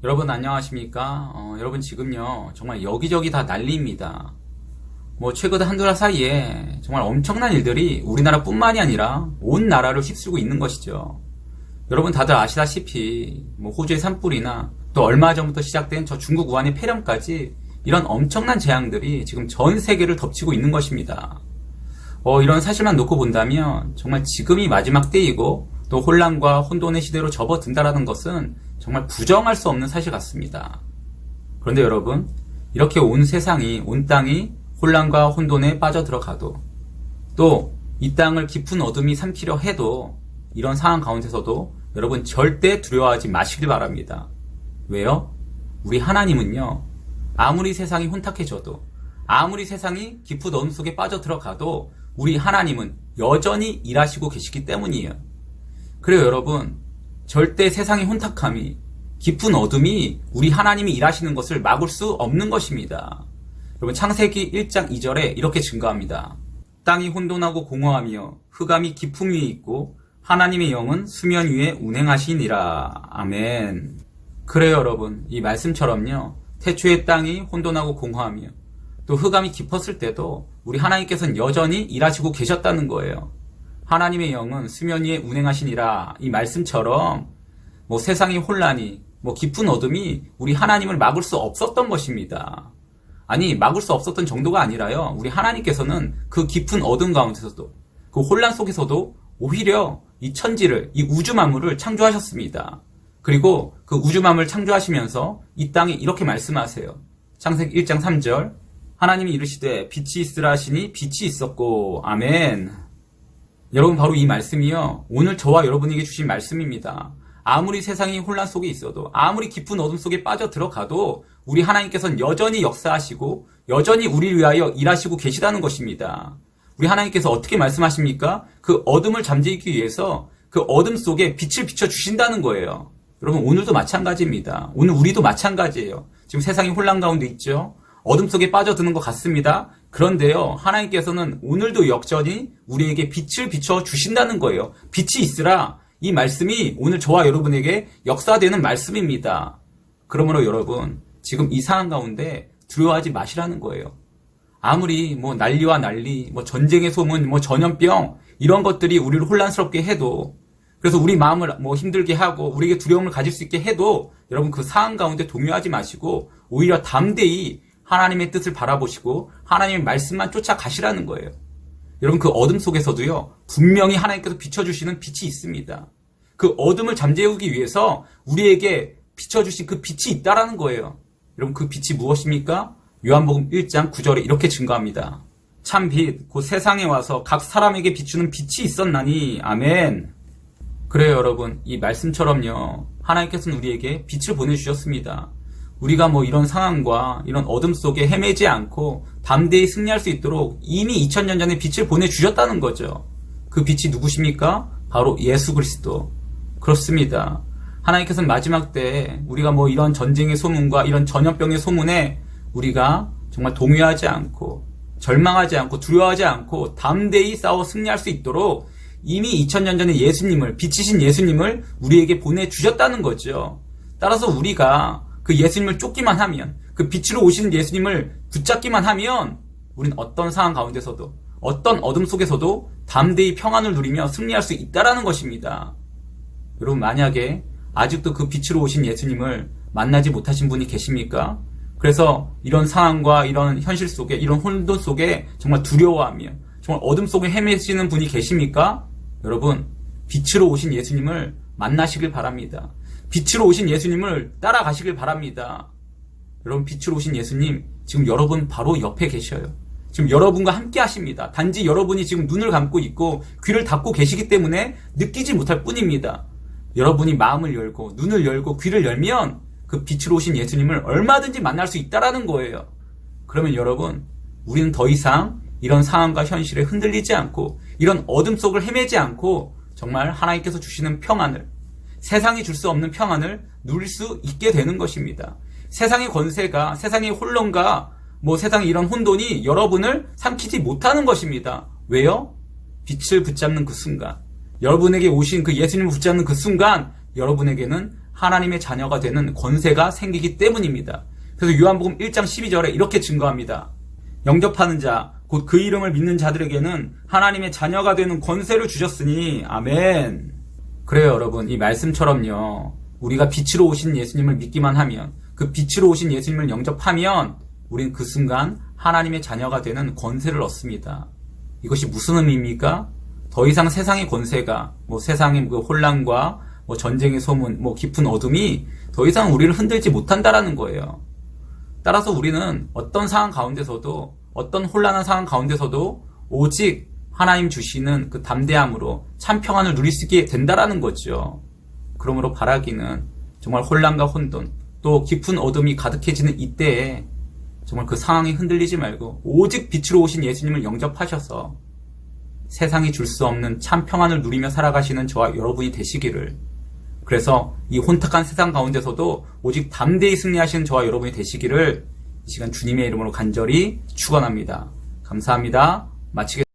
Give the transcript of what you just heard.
여러분 안녕하십니까? 여러분 지금요 정말 여기저기 다 난리입니다. 최근 한두 달 사이에 정말 엄청난 일들이 우리나라뿐만이 아니라 온 나라를 휩쓸고 있는 것이죠. 여러분 다들 아시다시피 호주의 산불이나 또 얼마 전부터 시작된 저 중국 우한의 폐렴까지 이런 엄청난 재앙들이 지금 전 세계를 덮치고 있는 것입니다. 이런 사실만 놓고 본다면 정말 지금이 마지막 때이고 또 혼란과 혼돈의 시대로 접어든다라는 것은 정말 부정할 수 없는 사실 같습니다. 그런데 여러분, 이렇게 온 세상이, 온 땅이 혼란과 혼돈에 빠져들어가도 또 이 땅을 깊은 어둠이 삼키려 해도 이런 상황 가운데서도 여러분 절대 두려워하지 마시길 바랍니다. 왜요? 우리 하나님은요, 아무리 세상이 혼탁해져도 아무리 세상이 깊은 어둠 속에 빠져들어가도 우리 하나님은 여전히 일하시고 계시기 때문이에요. 그래요 여러분, 절대 세상의 혼탁함이 깊은 어둠이 우리 하나님이 일하시는 것을 막을 수 없는 것입니다. 여러분 창세기 1장 2절에 이렇게 증거합니다. 땅이 혼돈하고 공허하며 흑암이 깊음 위에 있고 하나님의 영은 수면 위에 운행하시니라. 아멘. 그래요 여러분, 이 말씀처럼요 태초에 땅이 혼돈하고 공허하며 또 흑암이 깊었을 때도 우리 하나님께서는 여전히 일하시고 계셨다는 거예요. 하나님의 영은 수면 위에 운행하시니라. 이 말씀처럼 세상의 혼란이 깊은 어둠이 우리 하나님을 막을 수 없었던 것입니다. 아니 막을 수 없었던 정도가 아니라요, 우리 하나님께서는 그 깊은 어둠 가운데서도 그 혼란 속에서도 오히려 이 천지를, 이 우주 만물을 창조하셨습니다. 그리고 그 우주 만물을 창조하시면서 이 땅에 이렇게 말씀하세요. 창세기 1장 3절, 하나님이 이르시되 빛이 있으라 하시니 빛이 있었고. 아멘. 여러분 바로 이 말씀이요 오늘 저와 여러분에게 주신 말씀입니다. 아무리 세상이 혼란 속에 있어도 아무리 깊은 어둠 속에 빠져 들어가도 우리 하나님께서는 여전히 역사하시고 여전히 우리를 위하여 일하시고 계시다는 것입니다. 우리 하나님께서 어떻게 말씀하십니까? 그 어둠을 잠재우기 위해서 그 어둠 속에 빛을 비춰주신다는 거예요. 여러분 오늘도 마찬가지입니다. 오늘 우리도 마찬가지예요. 지금 세상이 혼란 가운데 있죠. 어둠 속에 빠져드는 것 같습니다. 그런데요, 하나님께서는 오늘도 역전히 우리에게 빛을 비춰 주신다는 거예요. 빛이 있으라. 이 말씀이 오늘 저와 여러분에게 역사되는 말씀입니다. 그러므로 여러분, 지금 이 상황 가운데 두려워하지 마시라는 거예요. 아무리 난리와 난리, 전쟁의 소문, 전염병, 이런 것들이 우리를 혼란스럽게 해도, 그래서 우리 마음을 힘들게 하고 우리에게 두려움을 가질 수 있게 해도 여러분 그 상황 가운데 동요하지 마시고 오히려 담대히 하나님의 뜻을 바라보시고 하나님의 말씀만 쫓아가시라는 거예요. 여러분 그 어둠 속에서도요 분명히 하나님께서 비춰주시는 빛이 있습니다. 그 어둠을 잠재우기 위해서 우리에게 비춰주신 그 빛이 있다라는 거예요. 여러분 그 빛이 무엇입니까? 요한복음 1장 9절에 이렇게 증거합니다. 참 빛, 곧 세상에 와서 각 사람에게 비추는 빛이 있었나니. 아멘. 그래요 여러분, 이 말씀처럼요 하나님께서는 우리에게 빛을 보내주셨습니다. 우리가 이런 상황과 이런 어둠 속에 헤매지 않고 담대히 승리할 수 있도록 이미 2000년 전에 빛을 보내주셨다는 거죠. 그 빛이 누구십니까? 바로 예수 그리스도. 그렇습니다. 하나님께서는 마지막 때 우리가 이런 전쟁의 소문과 이런 전염병의 소문에 우리가 정말 동요하지 않고 절망하지 않고 두려워하지 않고 담대히 싸워 승리할 수 있도록 이미 2000년 전에 예수님을, 빛이신 예수님을 우리에게 보내주셨다는 거죠. 따라서 우리가 그 예수님을 쫓기만 하면, 그 빛으로 오시는 예수님을 붙잡기만 하면 우린 어떤 상황 가운데서도 어떤 어둠 속에서도 담대히 평안을 누리며 승리할 수 있다라는 것입니다. 여러분 만약에 아직도 그 빛으로 오신 예수님을 만나지 못하신 분이 계십니까? 그래서 이런 상황과 이런 현실 속에, 이런 혼돈 속에 정말 두려워하며 정말 어둠 속에 헤매시는 분이 계십니까? 여러분 빛으로 오신 예수님을 만나시길 바랍니다. 빛으로 오신 예수님을 따라가시길 바랍니다. 여러분 빛으로 오신 예수님 지금 여러분 바로 옆에 계셔요. 지금 여러분과 함께 하십니다. 단지 여러분이 지금 눈을 감고 있고 귀를 닫고 계시기 때문에 느끼지 못할 뿐입니다. 여러분이 마음을 열고 눈을 열고 귀를 열면 그 빛으로 오신 예수님을 얼마든지 만날 수 있다라는 거예요. 그러면 여러분 우리는 더 이상 이런 상황과 현실에 흔들리지 않고 이런 어둠 속을 헤매지 않고 정말 하나님께서 주시는 평안을, 세상이 줄 수 없는 평안을 누릴 수 있게 되는 것입니다. 세상의 권세가, 세상의 혼론과 세상의 이런 혼돈이 여러분을 삼키지 못하는 것입니다. 왜요? 빛을 붙잡는 그 순간, 여러분에게 오신 그 예수님을 붙잡는 그 순간 여러분에게는 하나님의 자녀가 되는 권세가 생기기 때문입니다. 그래서 요한복음 1장 12절에 이렇게 증거합니다. 영접하는 자, 곧 그 이름을 믿는 자들에게는 하나님의 자녀가 되는 권세를 주셨으니 아멘. 그래요, 여러분. 이 말씀처럼요. 우리가 빛으로 오신 예수님을 믿기만 하면, 그 빛으로 오신 예수님을 영접하면 우리는 그 순간 하나님의 자녀가 되는 권세를 얻습니다. 이것이 무슨 의미입니까? 더 이상 세상의 권세가, 세상의 그 혼란과 전쟁의 소문, 깊은 어둠이 더 이상 우리를 흔들지 못한다라는 거예요. 따라서 우리는 어떤 상황 가운데서도, 어떤 혼란한 상황 가운데서도 오직 하나님 주시는 그 담대함으로 참 평안을 누릴 수 있게 된다라는 거죠. 그러므로 바라기는 정말 혼란과 혼돈, 또 깊은 어둠이 가득해지는 이때에 정말 그 상황이 흔들리지 말고 오직 빛으로 오신 예수님을 영접하셔서 세상이 줄 수 없는 참 평안을 누리며 살아가시는 저와 여러분이 되시기를, 그래서 이 혼탁한 세상 가운데서도 오직 담대히 승리하시는 저와 여러분이 되시기를 이 시간 주님의 이름으로 간절히 축원합니다. 감사합니다. 마치겠습니다.